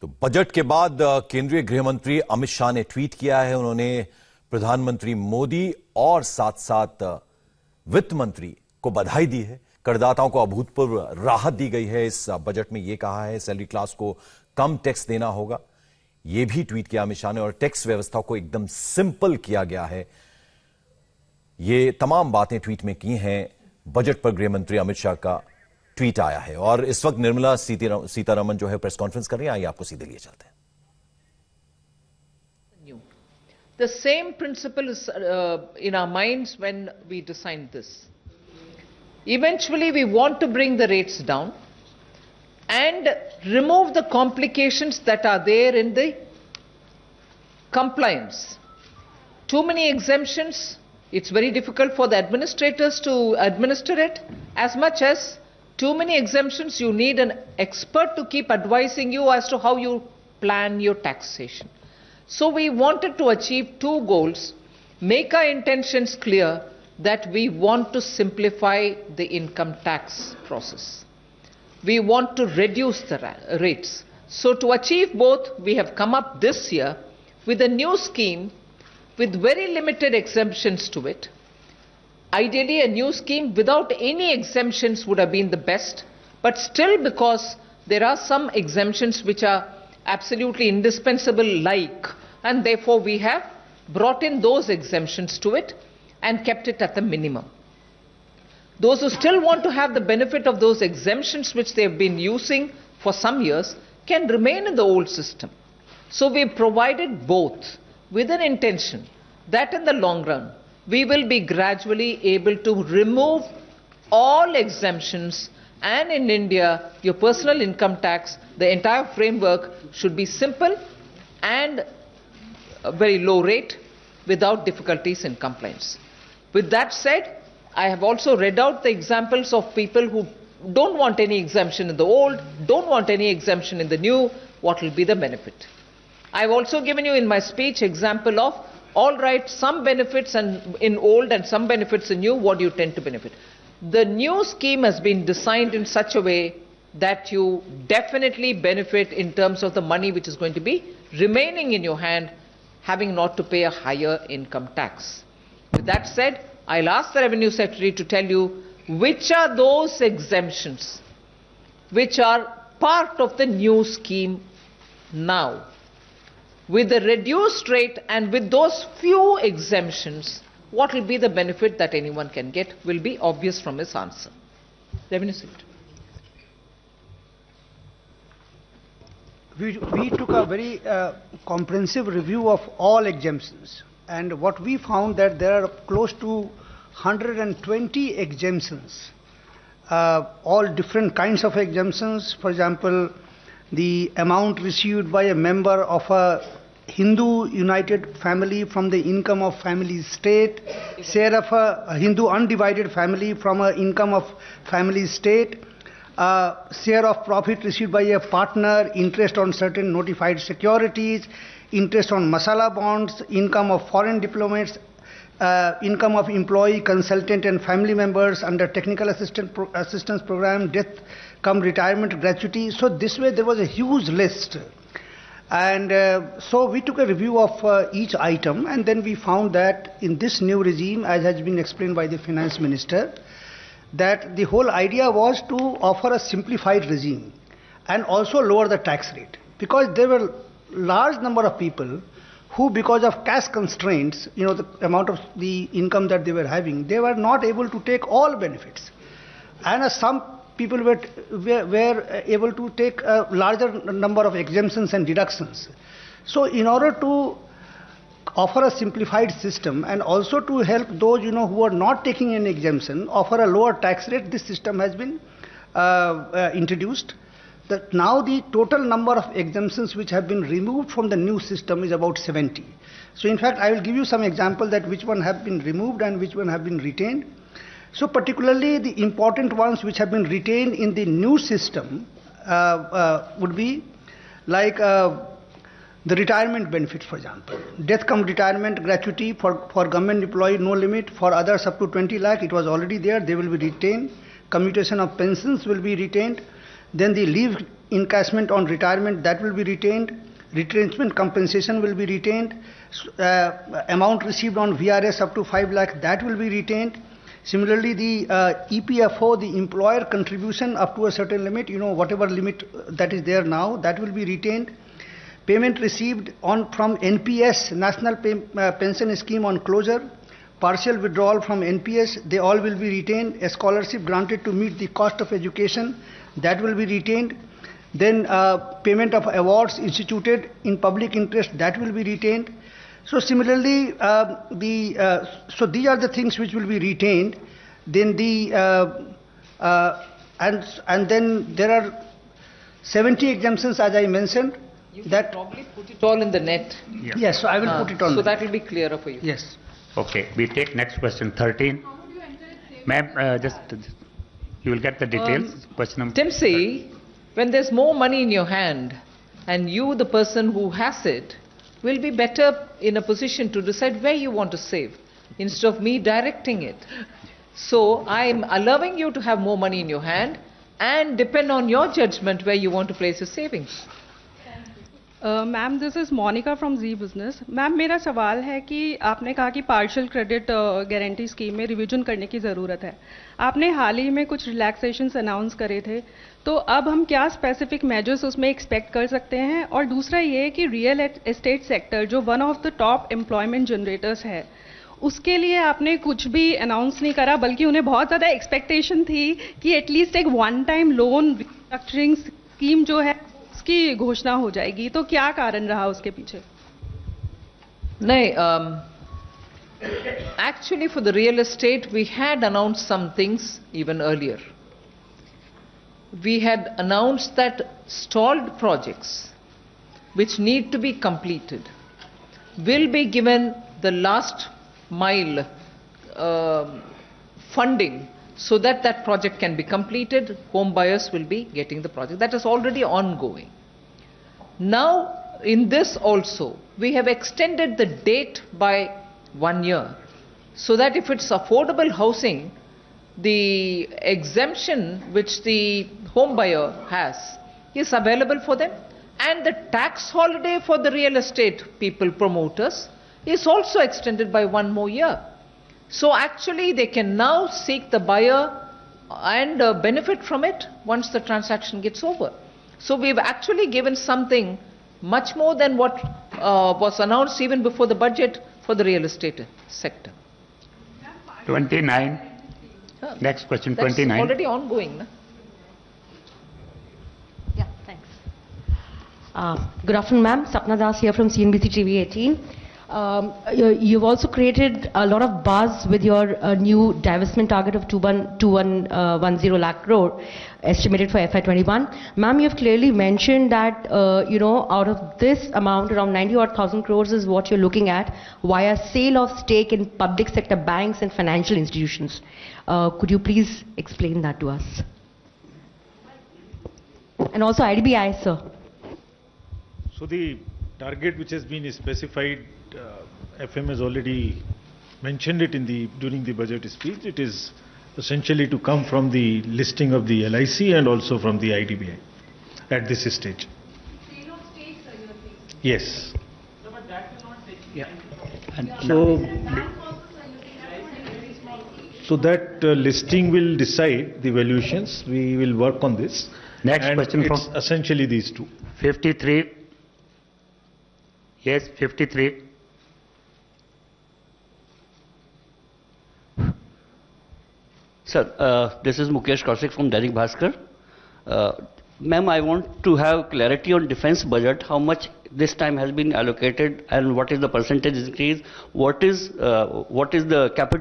तो बजट के बाद केंद्रीय गृह मंत्री अमित शाह ने ट्वीट किया है। उन्होंने प्रधानमंत्री मोदी और साथ साथ वित्त मंत्री को बधाई दी है। करदाताओं को अभूतपूर्व राहत दी गई है। इस बजट में यह कहा है सैलरी क्लास को कम टैक्स देना होगा। यह भी ट्वीट किया अमित शाह ने और टैक्स व्यवस्था को एकदम सिंपल किया गया है। ये तमाम बातें ट्वीट में की हैं। बजट पर गृह मंत्री अमित शाह का ट्वीट आया है और इस वक्त निर्मला सीतारमन जो है प्रेस कॉन्फ्रेंस कर रही हैं। आइए आपको सीधे लिए चलते हैं। The same principle is in our minds when we designed this. Eventually, we want to bring the rates down and remove the complications that are there in the compliance. Too many exemptions, it's very difficult for the administrators to administer it. As much as too many exemptions, you need an expert to keep advising you as to how you plan your taxation. So we wanted to achieve two goals, make our intentions clear that we want to simplify the income tax process. We want to reduce the rates. So to achieve both, we have come up this year with a new scheme with very limited exemptions to it. Ideally, a new scheme without any exemptions would have been the best, but still, because there are some exemptions which are absolutely indispensable, and therefore we have brought in those exemptions to it and kept it at the minimum. Those who still want to have the benefit of those exemptions which they have been using for some years can remain in the old system. So we provided both with an intention that in the long run we will be gradually able to remove all exemptions, and in India your personal income tax, the entire framework should be simple and a very low rate without difficulties in compliance. With that said, I have also read out the examples of people who don't want any exemption in the old, don't want any exemption in the new. What will be the benefit? I have also given you in my speech example of, all right, some benefits in old and some benefits in new. What do you tend to benefit? The new scheme has been designed in such a way that you definitely benefit in terms of the money which is going to be remaining in your hand, having not to pay a higher income tax. With that said, I'll ask the Revenue Secretary to tell you which are those exemptions which are part of the new scheme now. With the reduced rate and with those few exemptions, what will be the benefit that anyone can get will be obvious from his answer. Revenue Secretary. We took a very comprehensive review of all exemptions, and what we found that there are close to 120 exemptions, all different kinds of exemptions. For example, the amount received by a member of a Hindu united family from the income of family state, share of a Hindu undivided family from an income of family state, share of profit received by a partner, interest on certain notified securities, interest on masala bonds, income of foreign diplomats, income of employee, consultant and family members under technical assistance program, death cum retirement gratuity. So this way there was a huge list. And so we took a review of each item, and then we found that in this new regime, as has been explained by the finance minister, that the whole idea was to offer a simplified regime and also lower the tax rate, because there were large number of people who, because of cash constraints, the amount of the income that they were having, they were not able to take all benefits, and some people were able to take a larger number of exemptions and deductions. So in order to offer a simplified system and also to help those who are not taking any exemption, offer a lower tax rate, this system has been introduced. That now the total number of exemptions which have been removed from the new system is about 70. So in fact, I will give you some example that which one have been removed and which one have been retained. So particularly the important ones which have been retained in the new system would be like the retirement benefits, for example. Death cum retirement gratuity for government employee, no limit. For others up to 20 lakh, it was already there, they will be retained. Commutation of pensions will be retained. Then the leave encashment on retirement, that will be retained. Retrenchment compensation will be retained. Amount received on VRS up to 5 lakh, that will be retained. Similarly, the EPFO, the employer contribution up to a certain limit, whatever limit that is there now, that will be retained. Payment received from NPS, National Pension Scheme on closure, partial withdrawal from NPS, they all will be retained. A scholarship granted to meet the cost of education, that will be retained. Then payment of awards instituted in public interest, that will be retained. So similarly, so these are the things which will be retained. Then and then there are 70 exemptions, as I mentioned. You can probably put it all in the net. Yeah. Yes, so I will put it on. So that will be clearer for you. Yes. Okay, we take next question 13. Ma'am, just you will get the details. Question number. Timsy, when there's more money in your hand and you, the person who has it, will be better in a position to decide where you want to save instead of me directing it. So I'm allowing you to have more money in your hand and depend on your judgment where you want to place your savings. Ma'am this is Monika from Zee business. Ma'am मेरा सवाल है कि आपने कहा कि partial credit guarantee scheme में revision करने की ज़रूरत है. आपने हाल ही में कुछ रिलैक्सेशंस अनाउंस करे थे, तो अब हम क्या स्पेसिफिक मेजर्स उसमें एक्सपेक्ट कर सकते हैं? और दूसरा ये कि रियल एस्टेट सेक्टर जो one of the top employment generators है, उसके लिए आपने कुछ भी अनाउंस नहीं करा, बल्कि उन्हें बहुत ज़्यादा एक्सपेक्टेशन थी कि एटलीस्ट एक one time loan restructuring scheme जो है की घोषणा हो जाएगी. तो क्या कारण रहा उसके पीछे? नहीं, actually for the real estate we had announced some things even earlier. We had announced that stalled projects which need to be completed will be given the last mile funding so that that project can be completed. Home buyers will be getting the project. That is already ongoing. Now, in this also, we have extended the date by 1 year, so that if it's affordable housing, the exemption which the home buyer has is available for them, and the tax holiday for the real estate people, promoters, is also extended by 1 more year. So actually they can now seek the buyer and benefit from it once the transaction gets over. So we've actually given something much more than what was announced even before the budget for the real estate sector. 29. Next question, That's 29. already ongoing. Na? Yeah, thanks. Good afternoon, ma'am. Sapna Das here from CNBC TV 18. You've also created a lot of buzz with your new divestment target of 2110 lakh crore estimated for FY21. Ma'am, you've clearly mentioned that, out of this amount, around 90,000 crores is what you're looking at via sale of stake in public sector banks and financial institutions. Could you please explain that to us? And also IDBI, sir. So the target which has been specified, FM has already mentioned it during the budget speech. It is essentially to come from the listing of the LIC and also from the IDBI at this stage. Sale of stakes, sir, you are saying? Yes. No, but that will not take. Yeah. And So that listing will decide the valuations. We will work on this. Next and question it's from essentially these two. 53. Yes, 53. Sir, this is Mukesh Kaushik from Dainik Bhaskar. Ma'am, I want to have clarity on defense budget, how much this time has been allocated and what is the percentage increase, what is the capital